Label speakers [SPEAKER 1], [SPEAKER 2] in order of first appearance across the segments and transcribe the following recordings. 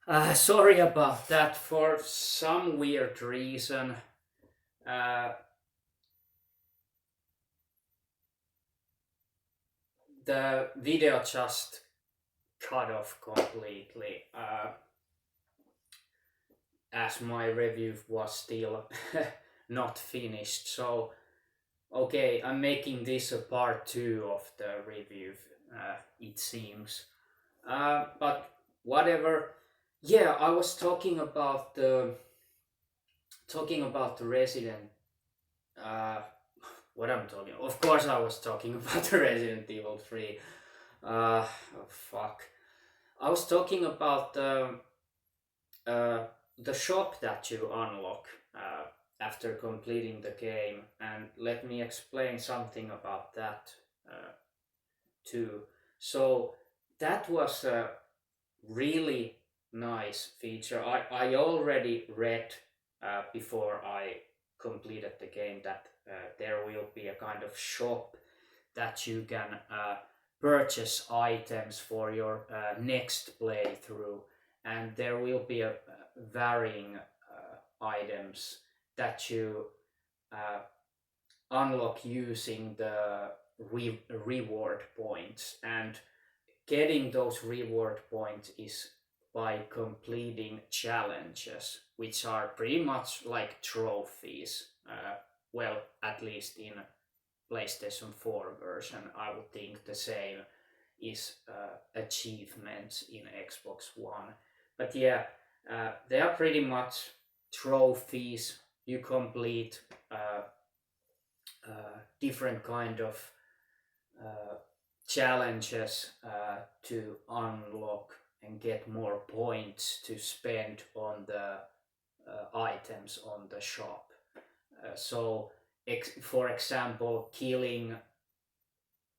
[SPEAKER 1] Sorry about that. For some weird reason, uh, the video just cut off completely, as my review was still not finished. So, okay, I'm making this a part two of the review, it seems. But whatever. Yeah, I was talking about the Resident. Uh, what I'm talking. Of course, I was talking about the Resident Evil 3. Oh, fuck. I was talking about uh, the shop that you unlock after completing the game, and let me explain something about that uh, too. So that was a really nice feature. I already read before I completed the game that there will be a kind of shop that you can purchase items for your next playthrough, and there will be a varying items that you uh, unlock using the reward points, and getting those reward points is by completing challenges, which are pretty much like trophies. Well, at least in PlayStation 4 version, I would think the same is achievements in Xbox One. But yeah, they are pretty much trophies. You complete different kind of uh, challenges to unlock and get more points to spend on the items on the shop. So, for example, killing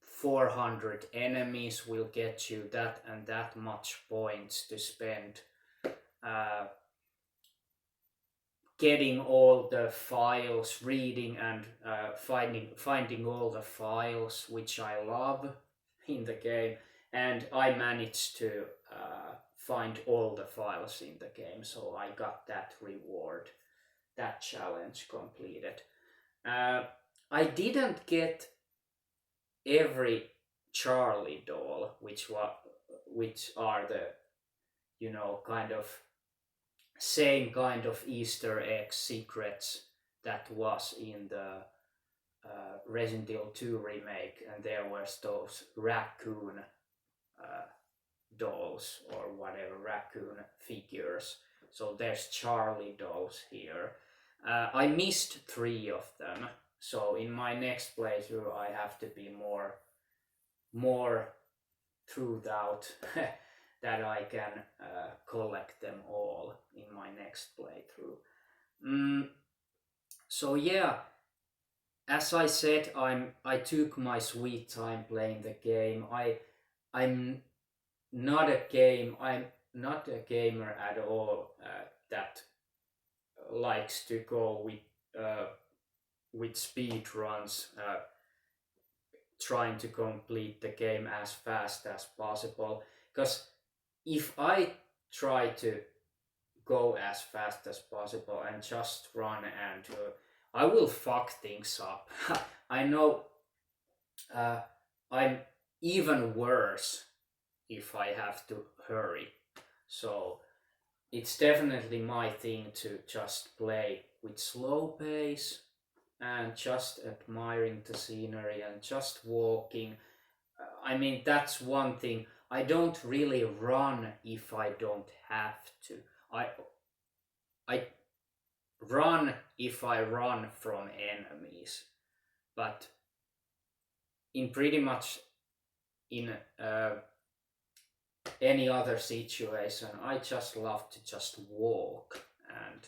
[SPEAKER 1] 400 enemies will get you that and that much points to spend. Uh, Getting all the files, reading and finding all the files, which I love in the game, and I managed to find all the files in the game, so I got that reward, that challenge completed. Uh, I didn't get every Charlie doll, which are the kind of same kind of Easter egg secrets that was in the Resident Evil 2 remake, and there was those raccoon uh, dolls or whatever, raccoon figures. So there's Charlie dolls here. I missed three of them, so in my next playthrough I have to be more throughout that I can collect them all in my next playthrough. Mm, so yeah, as I said, I took my sweet time playing the game. I'm I'm not a gamer at all that likes to go with speed runs, trying to complete the game as fast as possible. Because if I try to go as fast as possible and just run, and I will fuck things up. I know uh, I'm even worse if I have to hurry. So it's definitely my thing to just play with slow pace and just admiring the scenery and just walking. I mean, that's one thing. I don't really run if I don't have to. I I run if I run from enemies, but in pretty much in any other situation, I just love to just walk, and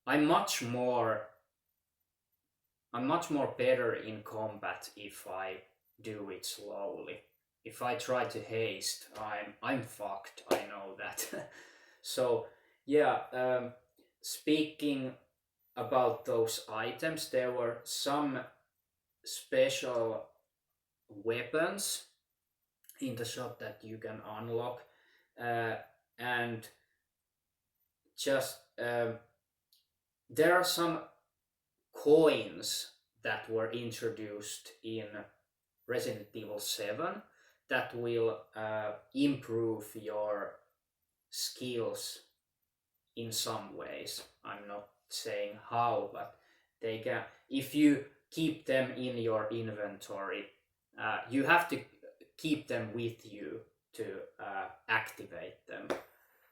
[SPEAKER 1] I'm much more I'm much more better in combat if I do it slowly. If I try to haste, I'm fucked. I know that. So yeah, speaking about those items, there were some special weapons in the shop that you can unlock, uh, and just there are some coins that were introduced in Resident Evil 7 that will improve your skills in some ways. I'm not saying how, but they can. If you keep them in your inventory, you have to keep them with you to activate them.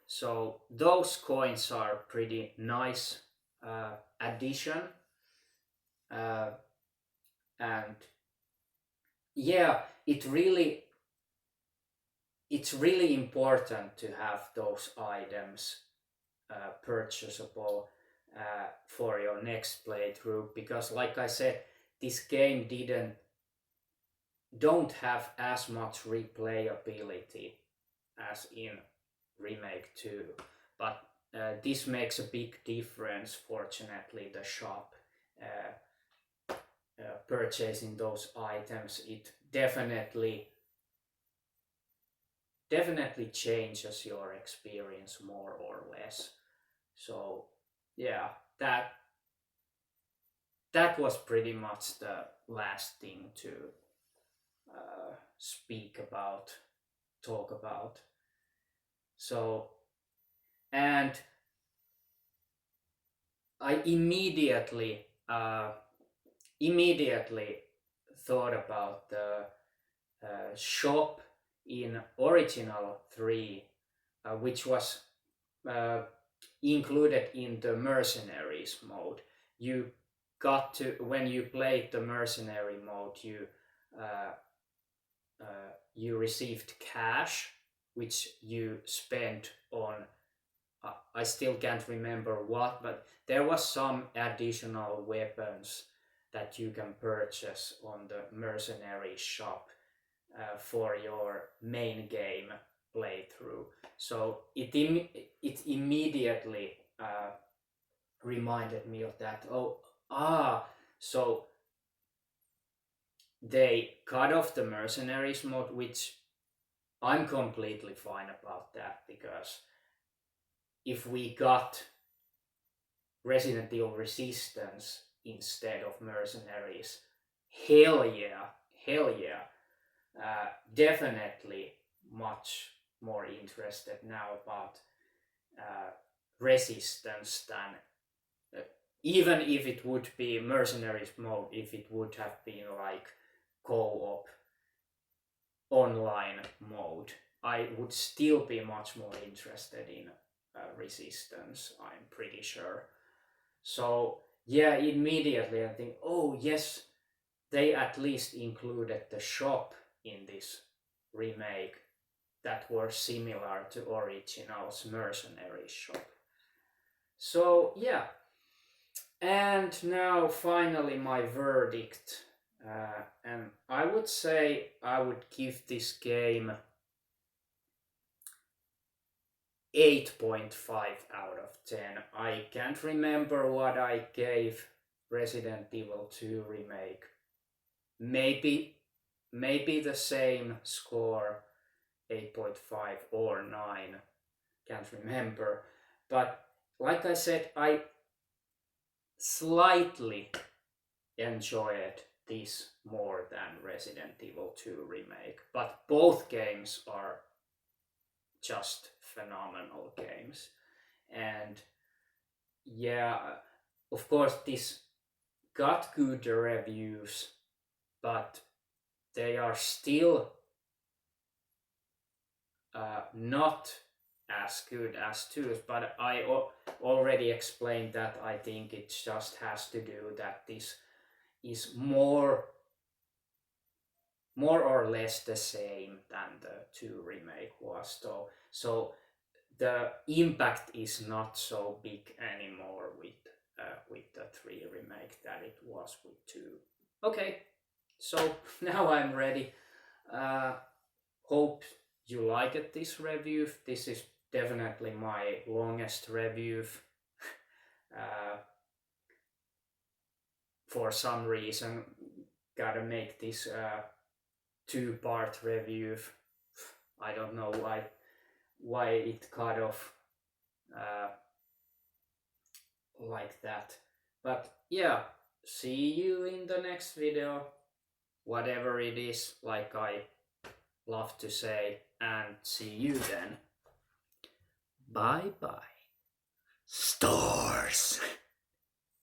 [SPEAKER 1] So those coins are pretty nice addition, uh, and yeah, it's really important to have those items purchasable for your next playthrough, because like I said, this game don't have as much replayability as in Remake 2, but this makes a big difference. Fortunately, the shop purchasing those items, it definitely changes your experience more or less. So yeah, that was pretty much the last thing to speak about, talk about. So, and I immediately thought about the shop in original 3, which was uh, included in the mercenaries mode. You got to, when you played the mercenary mode, uh, you received cash, which you spent on. I still can't remember what, but there was some additional weapons that you can purchase on the mercenary shop for your main game playthrough. So it immediately reminded me of that. So they cut off the mercenaries mode, which I'm completely fine about that, because if we got Resident Evil Resistance instead of mercenaries, hell yeah, hell yeah. Definitely much more interested now about Resistance than even if it would be mercenaries mode, if it would have been like co-op online mode, I would still be much more interested in Resistance, I'm pretty sure. So yeah, immediately I think, oh yes, they at least included the shop in this remake that were similar to original's mercenary shop. So yeah, and now finally my verdict. And I would say I would give this game 8.5 out of 10. I can't remember what I gave Resident Evil 2 Remake. Maybe the same score, 8.5 or 9. Can't remember. But like I said, I slightly enjoyed this more than Resident Evil 2 Remake. But both games are just phenomenal games. And yeah, of course, this got good reviews, but they are still not as good as 2's. But I already explained that I think it just has to do that this is more or less the same than the 2 remake was. So the impact is not so big anymore with the 3 remake that it was with 2. Okay, so now I'm ready. Hope you liked this review. This is definitely my longest review. For some reason, gotta make this 2-part review. I don't know why it cut off. like that. But yeah, see you in the next video, whatever it is, like I love to say, and see you then. Bye bye. Stars!